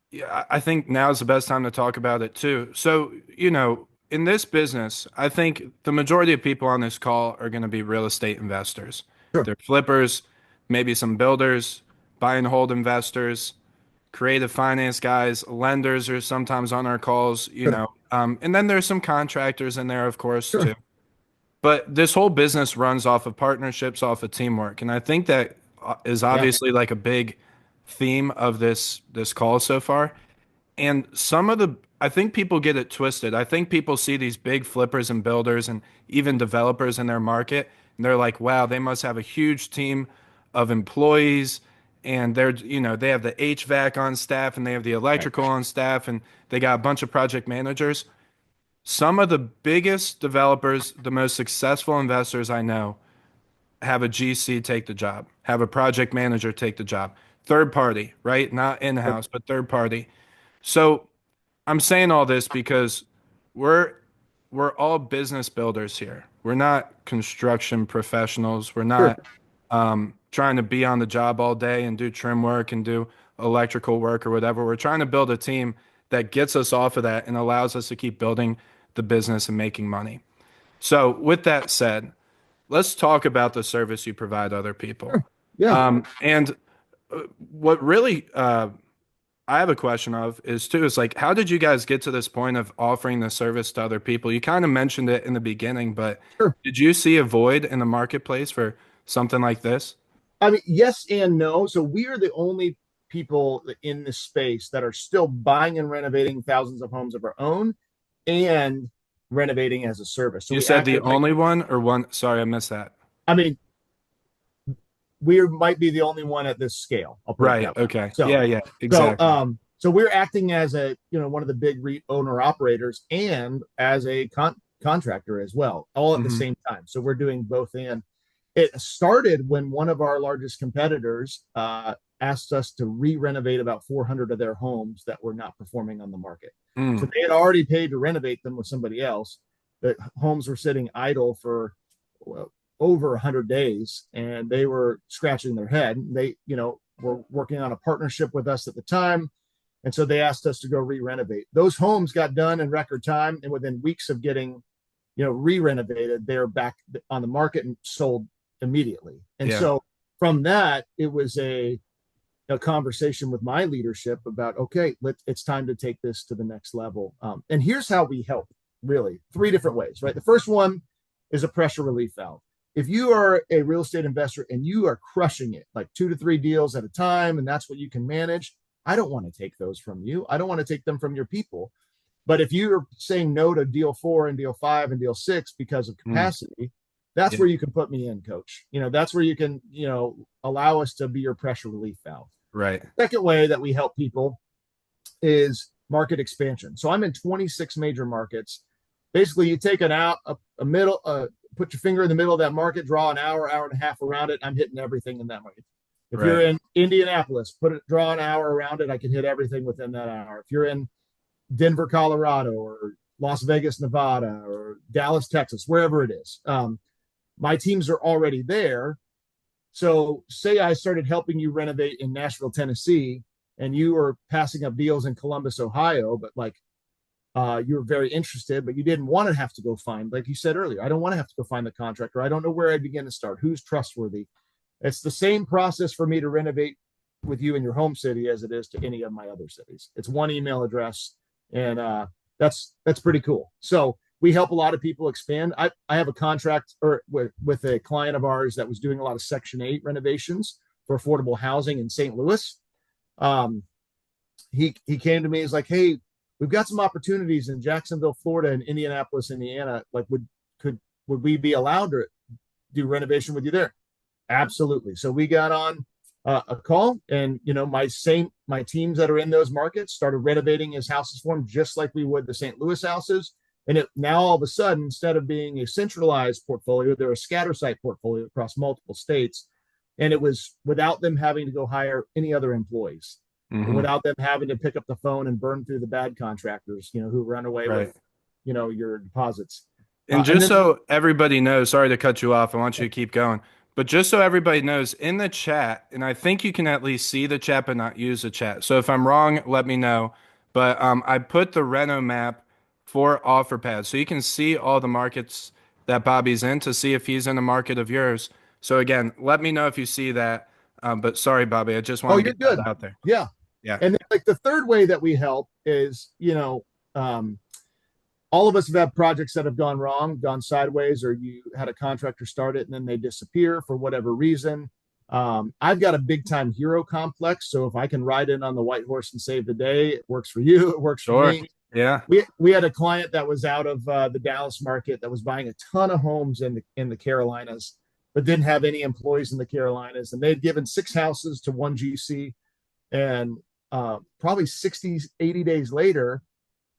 Yeah, I think now is the best time to talk about it too. So, in this business, I think the majority of people on this call are going to be real estate investors. Sure. They're flippers, maybe some builders, buy and hold investors, creative finance guys, lenders are sometimes on our calls. Sure. And then there's some contractors in there, of course, Sure. too. But this whole business runs off of partnerships, off of teamwork, and I think that is Yeah. obviously like a big theme of this call so far. And I think people get it twisted. I think people see these big flippers and builders and even developers in their market, and they're like, wow, they must have a huge team of employees. And they have the HVAC on staff, and they have the Right. electrical on staff, and they got a bunch of project managers. Some of the biggest developers, the most successful investors I know, have a GC take the job, have a project manager take the job. Third party, right? Not in-house, but third party. So I'm saying all this because we're we're all business builders here. We're not construction professionals. We're Sure. not trying to be on the job all day and do trim work and do electrical work or whatever. We're trying to build a team that gets us off of that and allows us to keep building the business and making money. So, with that said, let's talk about the service you provide other people. Sure. Yeah. And what really I have a question of is too, is like, how did you guys get to this point of offering the service to other people? You kind of mentioned it in the beginning, but Sure. did you see a void in the marketplace for something like this? I mean, yes and no. So we are the only people in this space that are still buying and renovating thousands of homes of our own, and renovating as a service. So You we said act the as like, only one or one? Sorry, I missed that. I mean, we might be the only one at this scale. I'll put it Right. that way. Okay. So, Yeah, yeah, exactly. so we're acting as one of the big owner operators, and as a contractor as well, all at the Hmm. same time. So we're doing both. And it started when one of our largest competitors asked us to re-renovate about 400 of their homes that were not performing on the market. So Mm. they had already paid to renovate them with somebody else. The homes were sitting idle for, well, over 100 days, and they were scratching their head. They, were working on a partnership with us at the time. And so they asked us to go re-renovate. Those homes got done in record time, and within weeks of getting, re-renovated, they're back on the market and sold immediately. And Yeah. so from that, it was a conversation with my leadership about, okay, it's time to take this to the next level. And here's how we help, really, three different ways, right? The first one is a pressure relief valve. If you are a real estate investor and you are crushing it, like 2 to 3 deals at a time, and that's what you can manage, I don't want to take those from you. I don't want to take them from your people. But if you're saying no to deal 4 and deal 5 and deal 6 because of Mm. capacity, that's Yeah. where you can put me in, coach. That's where you can, allow us to be your pressure relief valve. Right. Second way that we help people is market expansion. So I'm in 26 major markets. Basically, you take a middle, put your finger in the middle of that market, draw an hour and a half around it. I'm hitting everything in that market. If you're Right. in Indianapolis, draw an hour around it. I can hit everything within that hour. If you're in Denver, Colorado, or Las Vegas, Nevada, or Dallas, Texas, wherever it is, my teams are already there. So say I started helping you renovate in Nashville, Tennessee, and you were passing up deals in Columbus, Ohio, but like you were very interested, but you didn't want to have to go find, like you said earlier, I don't want to have to go find the contractor. I don't know where I begin to start. Who's trustworthy? It's the same process for me to renovate with you in your home city as it is to any of my other cities. It's one email address, and that's pretty cool. So we help a lot of people expand. I have a contract with a client of ours that was doing a lot of Section 8 renovations for affordable housing in St. Louis. Um, he came to me. He's like, "Hey, we've got some opportunities in Jacksonville, Florida, and Indianapolis, Indiana. Like, would we be allowed to do renovation with you there?" Absolutely. So we got on a call, and my teams that are in those markets started renovating his houses for him, just like we would the St. Louis houses. And it now all of a sudden, instead of being a centralized portfolio, they're a scatter site portfolio across multiple states. And it was without them having to go hire any other employees, Mm-hmm. without them having to pick up the phone and burn through the bad contractors, who run away Right. with, your deposits. And And just then, so everybody knows, sorry to cut you off. I want you to keep going. But just so everybody knows, in the chat, and I think you can at least see the chat but not use the chat. So if I'm wrong, let me know. But I put the Reno map for Offerpad. So you can see all the markets that Bobby's in to see if he's in a market of yours. So again, let me know if you see that. But sorry, Bobby, I just oh, want to you're get that good. out there. Yeah. Yeah. And then, like, the third way that we help is, um, all of us have had projects that have gone wrong, gone sideways, or you had a contractor start it and then they disappear for whatever reason. I've got a big time hero complex. So if I can ride in on the white horse and save the day, it works for you. It works for Sure. me. Yeah. We had a client that was out of the Dallas market that was buying a ton of homes in the Carolinas, but didn't have any employees in the Carolinas. And they'd given 6 houses to one GC. And probably 60, 80 days later,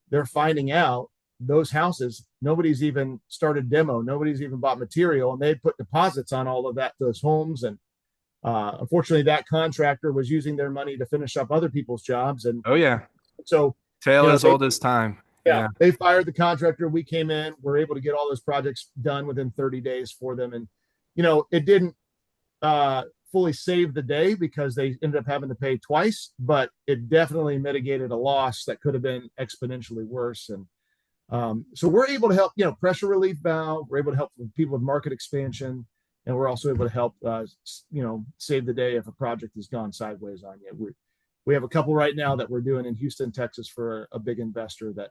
they're finding out those houses, nobody's even started demo, nobody's even bought material, and they put deposits on all of those homes. And unfortunately, that contractor was using their money to finish up other people's jobs. And Oh, yeah. so, Tale as old as time. yeah, Yeah. they fired the contractor. We came in, we're able to get all those projects done within 30 days for them. And, it didn't fully save the day because they ended up having to pay twice, but it definitely mitigated a loss that could have been exponentially worse. And so we're able to help, pressure relief valve. We're able to help people with market expansion, and we're also able to help, save the day if a project has gone sideways on you. We have a couple right now that we're doing in Houston, Texas for a big investor that,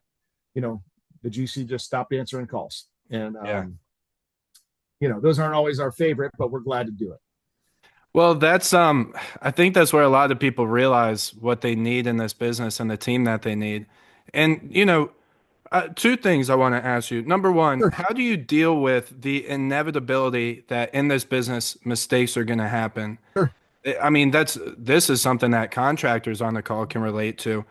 the GC just stopped answering calls, and Yeah. those aren't always our favorite, but we're glad to do it. Well, that's I think that's where a lot of people realize what they need in this business and the team that they need. And two things I want to ask you. Number one, Sure, how do you deal with the inevitability that in this business mistakes are going to happen? sure. I mean, this is something that contractors on the call can relate to.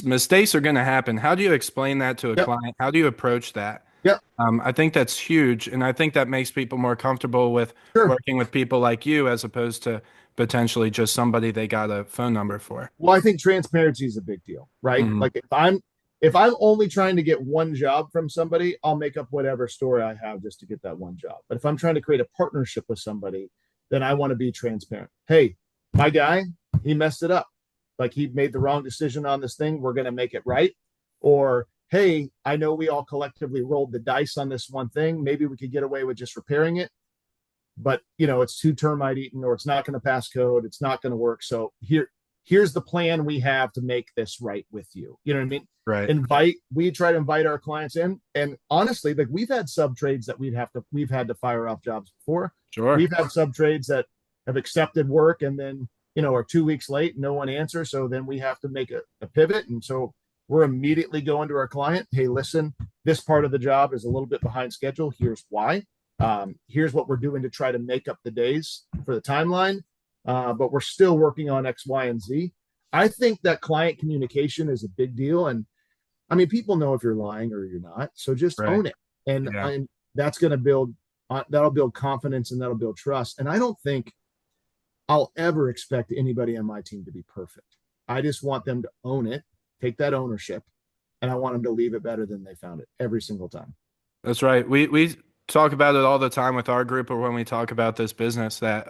Mistakes are going to happen. How do you explain that to a Yep, client? How do you approach that? yep, I think that's huge, and I think that makes people more comfortable with sure. working with people like you as opposed to potentially just somebody they got a phone number for. Well, I think transparency is a big deal, right? Hmm. Like, if I'm only trying to get one job from somebody, I'll make up whatever story I have just to get that one job. But if I'm trying to create a partnership with somebody, then I want to be transparent. Hey, my guy, he messed it up. Like, he made the wrong decision on this thing. We're going to make it right. Or, hey, I know we all collectively rolled the dice on this one thing. Maybe we could get away with just repairing it, but it's too termite eaten, or it's not going to pass code. It's not going to work. So here's the plan we have to make this right with you. You know what I mean? Right. We try to invite our clients in. And honestly, like, we've had sub trades that we've had to fire off jobs before. Sure. We've had sub trades that have accepted work and then, are 2 weeks late, no one answers. So then we have to make a pivot. And so we're immediately going to our client. Hey, listen, this part of the job is a little bit behind schedule. Here's why. Here's what we're doing to try to make up the days for the timeline. But we're still working on X, Y, and Z. I think that client communication is a big deal. And I mean, people know if you're lying or you're not. So just Right. own it. And, Yeah. and that'll build confidence, and that'll build trust. And I don't think I'll ever expect anybody on my team to be perfect. I just want them to own it, take that ownership, and I want them to leave it better than they found it every single time. That's right. We talk about it all the time with our group or when we talk about this business that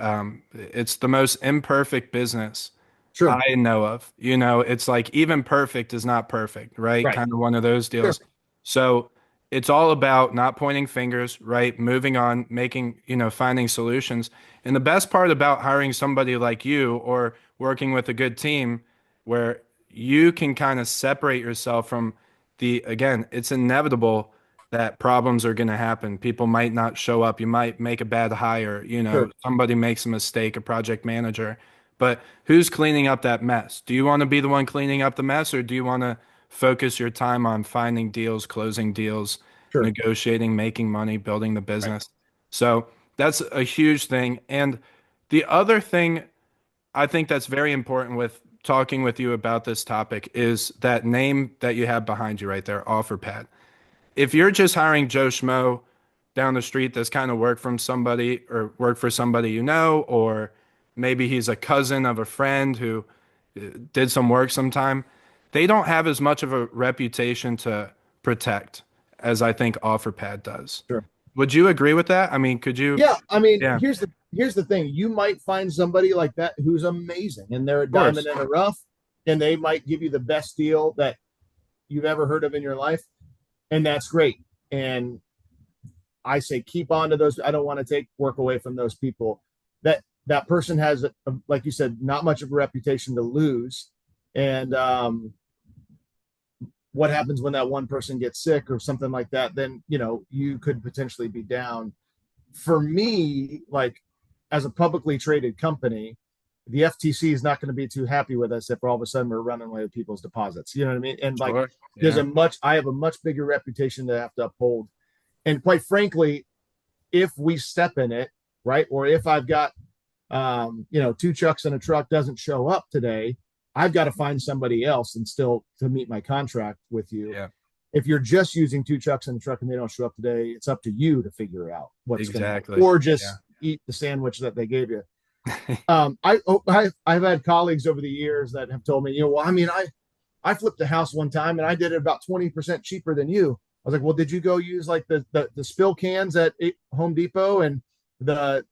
it's the most imperfect business Sure. I know of. You know, it's like even perfect is not perfect, right? Right. Kind of one of those Sure. deals. So it's all about not pointing fingers, right? Moving on, making, finding solutions. And the best part about hiring somebody like you or working with a good team where you can kind of separate yourself from again, it's inevitable that problems are going to happen. People might not show up. You might make a bad hire, Sure. somebody makes a mistake, a project manager. But who's cleaning up that mess? Do you want to be the one cleaning up the mess, or do you want to focus your time on finding deals, closing deals, Sure. negotiating, making money, building the Right. business? So that's a huge thing. And the other thing I think that's very important with talking with you about this topic is that name that you have behind you right there, Offerpad. If you're just hiring Joe Schmo down the street that's kind of work from somebody or work for somebody or maybe he's a cousin of a friend who did some work sometime, they don't have as much of a reputation to protect as I think Offerpad does. Sure. Would you agree with that? I mean, could you? Yeah. I mean, Yeah, of here's the thing. You might find somebody like that who's amazing and they're a diamond course. in the rough, and they might give you the best deal that you've ever heard of in your life. And that's great. And I say keep on to those. I don't want to take work away from those people. That person has, like you said, not much of a reputation to lose. And what happens when that one person gets sick or something like that? Then you could potentially be down. For me, like as a publicly traded company, the FTC is not going to be too happy with us if all of a sudden we're running away with people's deposits. You know what I mean? And like, Sure. Yeah. I have a much bigger reputation to have to uphold. And quite frankly, if we step in it, right, or if I've got, two trucks and a truck doesn't show up today, I've got to find somebody else and still to meet my contract with you. Yeah. If you're just using two trucks and a truck and they don't show up today, it's up to you to figure out what's going to happen, Exactly. or just Yeah. eat the sandwich that they gave you. I've had colleagues over the years that have told me, well, I mean, I flipped a house one time and I did it about 20% cheaper than you. I was like, well, did you go use like the spill cans at Home Depot and the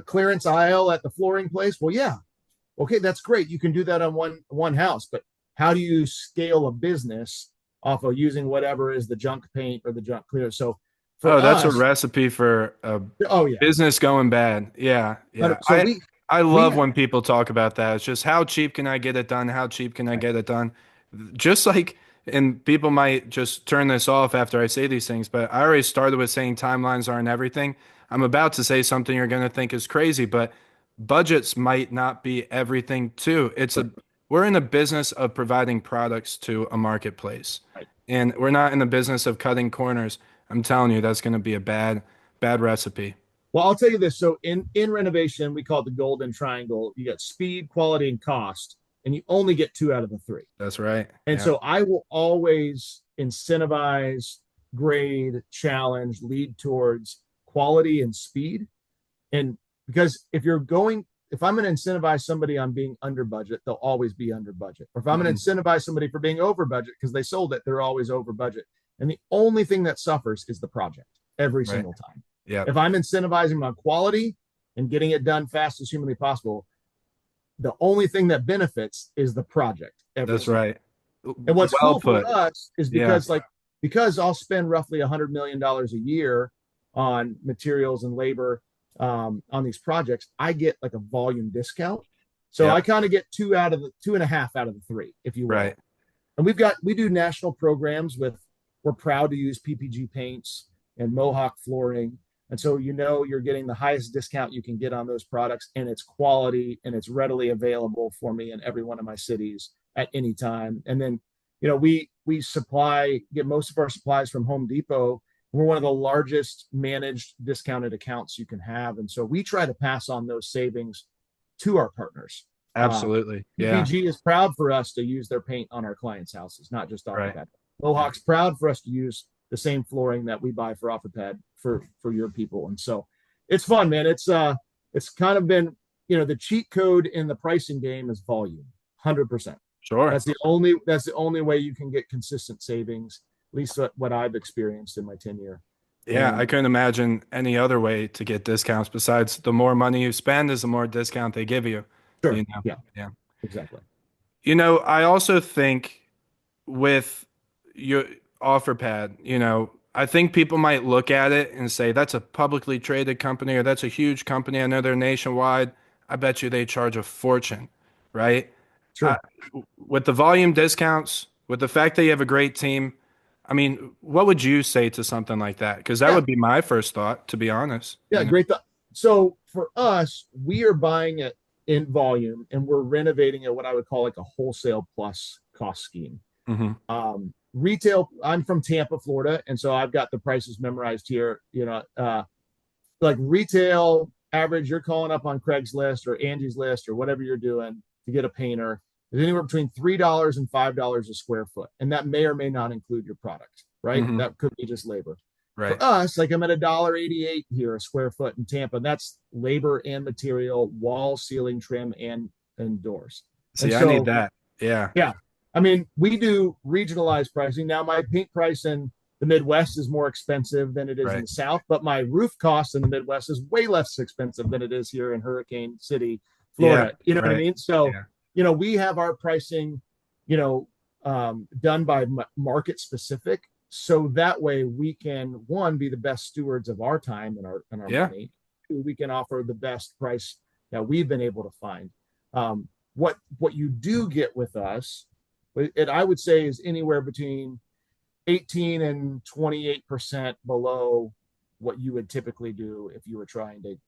clearance aisle at the flooring place? Well, yeah. Okay, that's great. You can do that on one house, but how do you scale a business off of using whatever is the junk paint or the junk clear? So for Oh, that's a us, recipe for a oh yeah. business going bad. Yeah, yeah. So I we love when people talk about that. It's just how cheap can I get it done? How cheap can I get it done? Just like, and people might just turn this off after I say these things, but I already started with saying timelines aren't everything. I'm about to say something you're going to think is crazy, but budgets might not be everything too. We're in the business of providing products to a marketplace, right. and we're not in the business of cutting corners. I'm telling you, that's going to be a bad recipe. Well, I'll tell you this. So in renovation, we call it the golden triangle. You got speed, quality, and cost, and you only get two out of the three. That's right. And Yeah. so I will always incentivize, grade, challenge, lead towards quality and speed. And because if I'm going to incentivize somebody on being under budget, they'll always be under budget. Or if I'm going to incentivize somebody for being over budget because they sold it, they're always over budget. And the only thing that suffers is the project every Right. single time. Yeah. If I'm incentivizing them on quality and getting it done fast as humanly possible, the only thing that benefits is the project. That's right. And what's Well cool for put. us is Yeah. because I'll spend roughly $100 million a year on materials and labor on these projects, I get like a volume discount. So Yeah. I kind of get two and a half out of the three, if you will. Right. And we do national programs we're proud to use PPG paints and Mohawk flooring. And so you're getting the highest discount you can get on those products, and it's quality and it's readily available for me in every one of my cities at any time. And then, we get most of our supplies from Home Depot. We're one of the largest managed discounted accounts you can have. And so we try to pass on those savings to our partners. Absolutely. Yeah. PPG is proud for us to use their paint on our clients' houses, not just Offerpad. Right. Mohawk's proud for us to use the same flooring that we buy for Offerpad for your people. And so it's fun, man. it's kind of been, the cheat code in the pricing game is volume, 100%. Sure. That's the only way you can get consistent savings, at least what I've experienced in my tenure. Yeah, I And couldn't imagine any other way to get discounts besides the more money you spend is the more discount they give you, sure, you know? yeah, Yeah. exactly. I also think with your Offerpad, I think people might look at it and say that's a publicly traded company or that's a huge company. I know they're nationwide. I bet you they charge a fortune, right? I, Sure. with the volume discounts, with the fact that you have a great team, I mean, what would you say to something like that? Because that Yeah, would be my first thought, to be honest. yeah, great thought. So for us, we are buying it in volume and we're renovating it what I would call like a wholesale plus cost scheme. Hmm. Retail, I'm from Tampa, Florida, and so I've got the prices memorized here. Like retail average, you're calling up on Craigslist or Angie's List or whatever you're doing to get a painter is anywhere between $3 and $5 a square foot, and that may or may not include your product, right? Hmm. That could be just labor. For Right. us, like I'm at $1.88 here a square foot in Tampa. That's labor and material, wall, ceiling, trim, and doors. And See, I need so that. Yeah. yeah. I mean, we do regionalized pricing. Now, my paint price in the Midwest is more expensive than it is in Right. the South, but my roof cost in the Midwest is way less expensive than it is here in Hurricane City, Yeah. Florida. You know what I Right. mean? So, Yeah. we have our pricing, done by market specific. So that way we can, one, be the best stewards of our time and our Yeah. money. Two, we can offer the best price that we've been able to find. What you do get with us, I would say is anywhere between 18 and 28% below what you would typically do if you were trying to,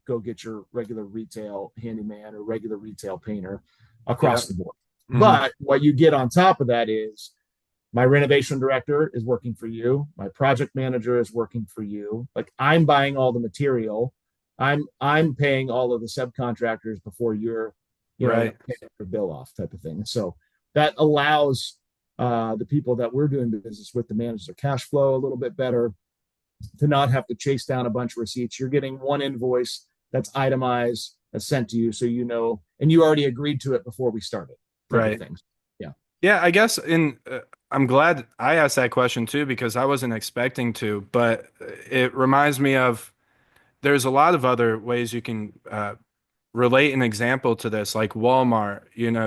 go get your regular retail handyman or regular retail painter Yeah. across the board. Hmm. But what you get on top of that is my renovation director is working for you. My project manager is working for you. Like I'm buying all the material. I'm paying all of the subcontractors before you're, Right. paying your bill off type of thing. So that allows the people that we're doing business with to manage their cash flow a little bit better, to not have to chase down a bunch of receipts. You're getting one invoice that's itemized, that's sent to you, so and you already agreed to it before we started, type of Right. things. Yeah, Yeah, I guess I'm glad I asked that question too because I wasn't expecting to, but it reminds me of there's a lot of other ways you can relate an example to this, like Walmart.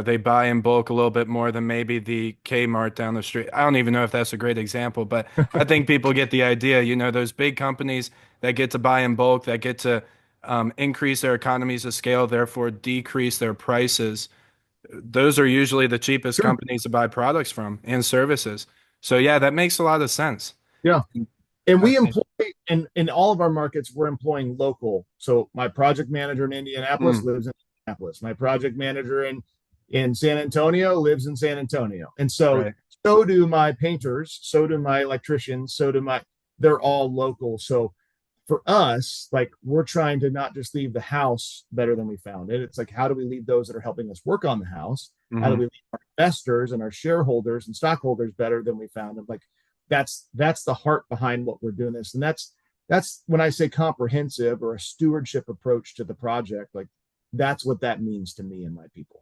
They buy in bulk a little bit more than maybe the Kmart down the street. I don't even know if that's a great example, but I think people get the idea. Those big companies that get to buy in bulk, that get to increase their economies of scale, therefore decrease their prices. Those are usually the cheapest sure. companies to buy products from and services. So yeah, that makes a lot of sense. Yeah. And I we think. employ in all of our markets, we're employing local. So my project manager in Indianapolis Mm, lives in Indianapolis. My project manager in San Antonio lives in San Antonio. And right. so do my painters, so do my electricians, they're all local. So for us, like we're trying to not just leave the house better than we found it. It's like, how do we leave those that are helping us work on the house? How do Hmm. we leave our investors and our shareholders and stockholders better than we found them? Like that's the heart behind what we're doing this. And that's when I say comprehensive or a stewardship approach to the project, like that's what that means to me and my people.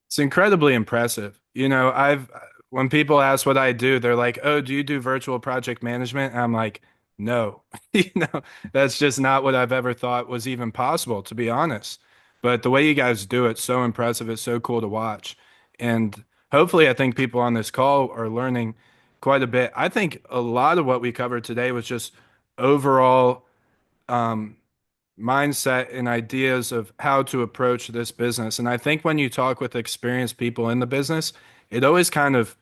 It's incredibly impressive. I've when people ask what I do, they're like, "Oh, do you do virtual project management?" And I'm like, "No." You know, that's just not what I've ever thought was even possible, to be honest. But the way you guys do it, so impressive. It's so cool to watch. And hopefully, I think people on this call are learning quite a bit. I think a lot of what we covered today was just overall um, mindset and ideas of how to approach this business. And I think when you talk with experienced people in the business, it always kind of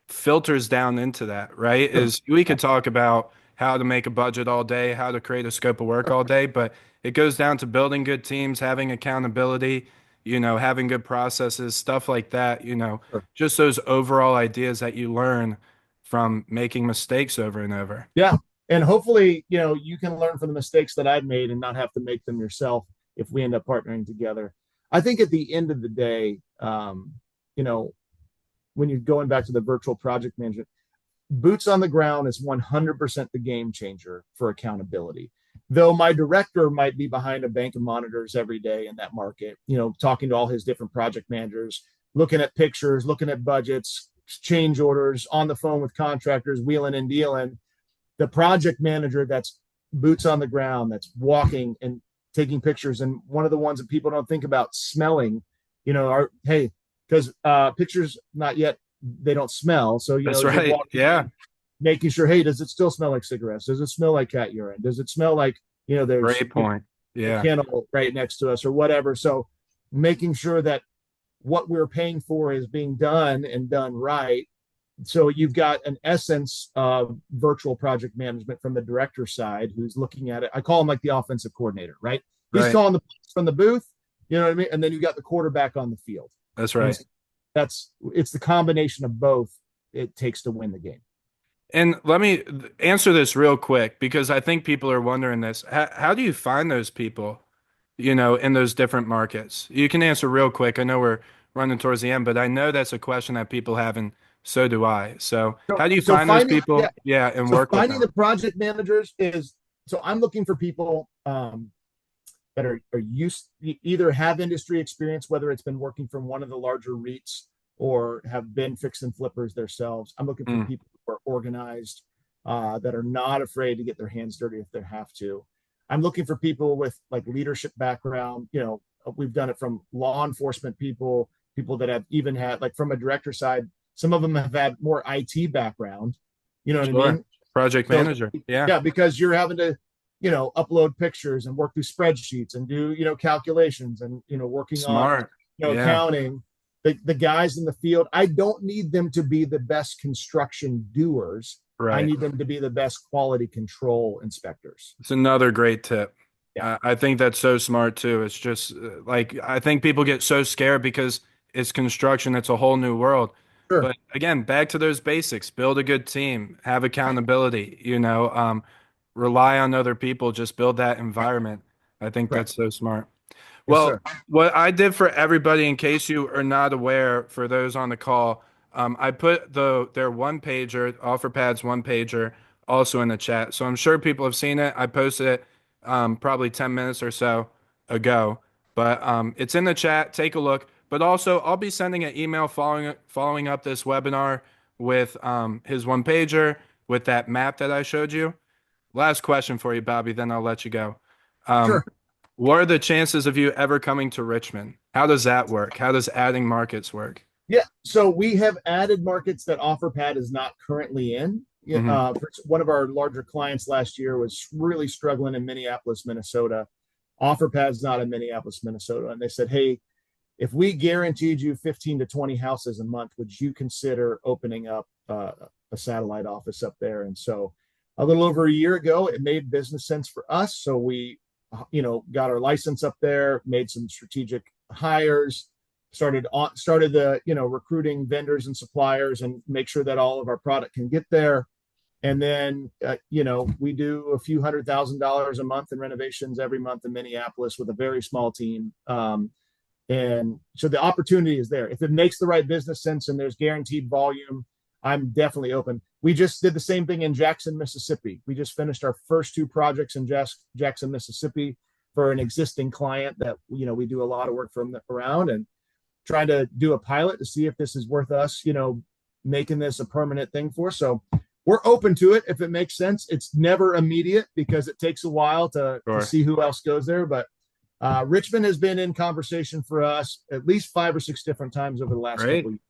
filters down into that, right? Sure. Is we could talk about how to make a budget all day, how to create a scope of work all day, but it goes down to building good teams, having accountability, having good processes, stuff like that, Sure. just those overall ideas that you learn from making mistakes over and over. Yeah. And hopefully, you can learn from the mistakes that I've made and not have to make them yourself if we end up partnering together. I think at the end of the day, you know, when you're going back to the virtual project management, boots on the ground is 100% the game changer for accountability. Though my director might be behind a bank of monitors every day in that market, talking to all his different project managers, looking at pictures, looking at budgets, change orders, on the phone with contractors, wheeling and dealing. The project manager that's boots on the ground, that's walking and taking pictures. And one of the ones that people don't think about, smelling, are, hey, because pictures not yet, they don't smell. So, That's you're right. walking Yeah. in, making sure, hey, does it still smell like cigarettes? Does it smell like cat urine? Does it smell like, there's Great point. a Yeah. kennel right next to us or whatever. So making sure that what we're paying for is being done and done right. So you've got an essence of virtual project management from the director side who's looking at it. I call him like the offensive coordinator, right? He's Right. calling the plays from the booth, you know what I mean? And then you've got the quarterback on the field. That's And right. it's the combination of both it takes to win the game. And let me answer this real quick because I think people are wondering this. How do you find those people, in those different markets? You can answer real quick. I know we're running towards the end, but I know that's a question that people have, and so do I. So, So, how do you so find those finding, yeah, people? Yeah, and so work with finding them. the project managers is, so I'm looking for people that are used, either have industry experience, whether it's been working from one of the larger REITs or have been fix and flippers themselves. I'm looking for Mm, people who are organized, that are not afraid to get their hands dirty if they have to. I'm looking for people with like leadership background. We've done it from law enforcement people, people that have even had, like, from a director side, some of them have had more IT background. You know what I sure. mean? Project So manager. Yeah. yeah, because you're having to, upload pictures and work through spreadsheets and do, calculations and, working on, Smart. Yeah. accounting. The guys in the field, I don't need them to be the best construction doers. I Right. need them to be the best quality control inspectors. It's another great tip. Yeah, I think that's so smart too. It's just like I think people get so scared because it's construction, it's a whole new world. sure. But again, back to those basics, build a good team, have accountability, rely on other people, just build that environment. I think Correct. that's so smart. Yes, Well, sir. what I did for everybody, in case you are not aware, for those on the call, I put their one pager, Offerpad's one pager, also in the chat. So I'm sure people have seen it. I posted it probably 10 minutes or so ago, but it's in the chat. Take a look. But also, I'll be sending an email following up this webinar with his one pager with that map that I showed you. Last question for you, Bobby, then I'll let you go. Um, Sure. what are the chances of you ever coming to Richmond? How does that work? How does adding markets work? Yeah. So we have added markets that Offerpad is not currently in. Yeah, Hmm. one of our larger clients last year was really struggling in Minneapolis, Minnesota. Offerpad's not in Minneapolis, Minnesota. And they said, hey, if we guaranteed you 15 to 20 houses a month, would you consider opening up a satellite office up there? And so a little over a year ago, it made business sense for us. So we, got our license up there, made some strategic hires, started the, recruiting vendors and suppliers and make sure that all of our product can get there. And then, we do a few $100,000 a month in renovations every month in Minneapolis with a very small team. And so the opportunity is there. If it makes the right business sense and there's guaranteed volume, I'm definitely open. We just did the same thing in Jackson, Mississippi. We just finished our first two projects in Jackson, Mississippi for an existing client that, we do a lot of work from around, and trying to do a pilot to see if this is worth us, making this a permanent thing for us. So we're open to it if it makes sense. It's never immediate because it takes a while to Sure. see who else goes there. But Richmond has been in conversation for us at least 5 or 6 different times over the last couple Right. of years.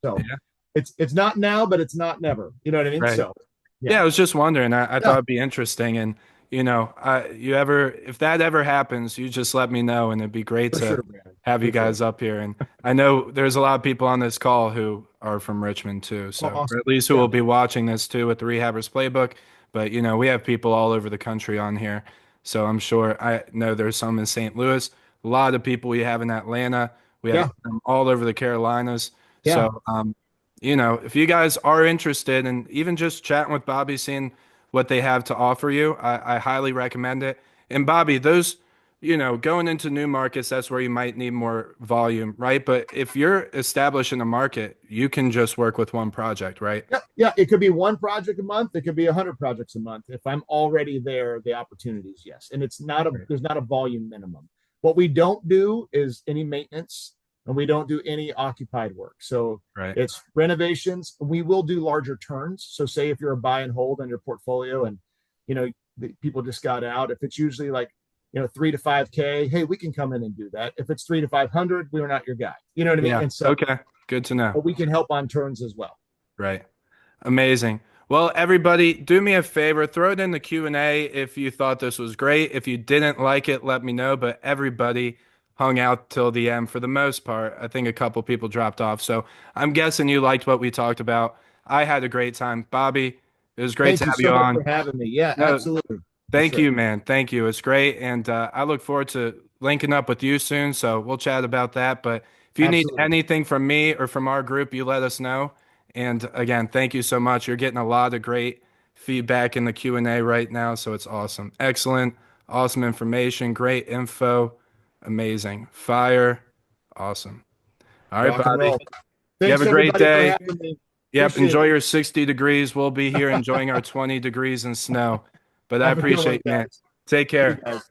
So Yeah. it's not now, but it's not never. You know what I mean? Right. So Yeah, yeah, I was just wondering. I thought yeah, it'd be interesting, and if that ever happens, you just let me know, and it'd be great for to sure, Brandon, have you for sure. guys up here. And I know there's a lot of people on this call who are from Richmond too, Oh, so or awesome. at least who Yeah, will be watching this too with the Rehabbers Playbook. But we have people all over the country on here, so I'm sure I know there's some in St. Louis. A lot of people we have in Atlanta. We have yeah, all over the Carolinas. yeah, So if you guys are interested in even just chatting with Bobby, seeing what they have to offer you, I highly recommend it. And Bobby, going into new markets, that's where you might need more volume, right? But if you're establishing a market, you can just work with one project, right? Yeah, yeah. It could be one project a month. It could be 100 projects a month. If I'm already there, the opportunities, yes. And it's not a Right. there's not a volume minimum. What we don't do is any maintenance, and we don't do any occupied work. So Right. it's renovations. We will do larger turns. So say if you're a buy and hold on your portfolio, and you know the people just got out. If it's usually like 3 to 5K, hey, we can come in and do that. If it's 3 to 500, we're not your guy. You know what I mean? Yeah. And so Okay. Good to know. we can help on turns as well. Right. Amazing. Well, everybody, do me a favor, throw it in the Q&A if you thought this was great. If you didn't like it, let me know. But everybody hung out till the end for the most part. I think a couple people dropped off. So I'm guessing you liked what we talked about. I had a great time. Bobby, it was great Thank to you have so you much on. for having me. Yeah, No, absolutely. For thank sure. you, man. Thank you. It's great. And I look forward to linking up with you soon. So we'll chat about that. But if you need Absolutely. anything from me or from our group, you let us know. And again, thank you so much. You're getting a lot of great feedback in the Q&A right now. So it's awesome. Excellent. Awesome information. Great info. Amazing. Fire. Awesome. All right, Rock and Bobby. roll. You have Thanks a great everybody for day. having me. Yep. Appreciate Enjoy it. your 60 degrees. We'll be here enjoying our 20 degrees in snow. But I Have a good one, appreciate you, man. guys. Take See you care. guys.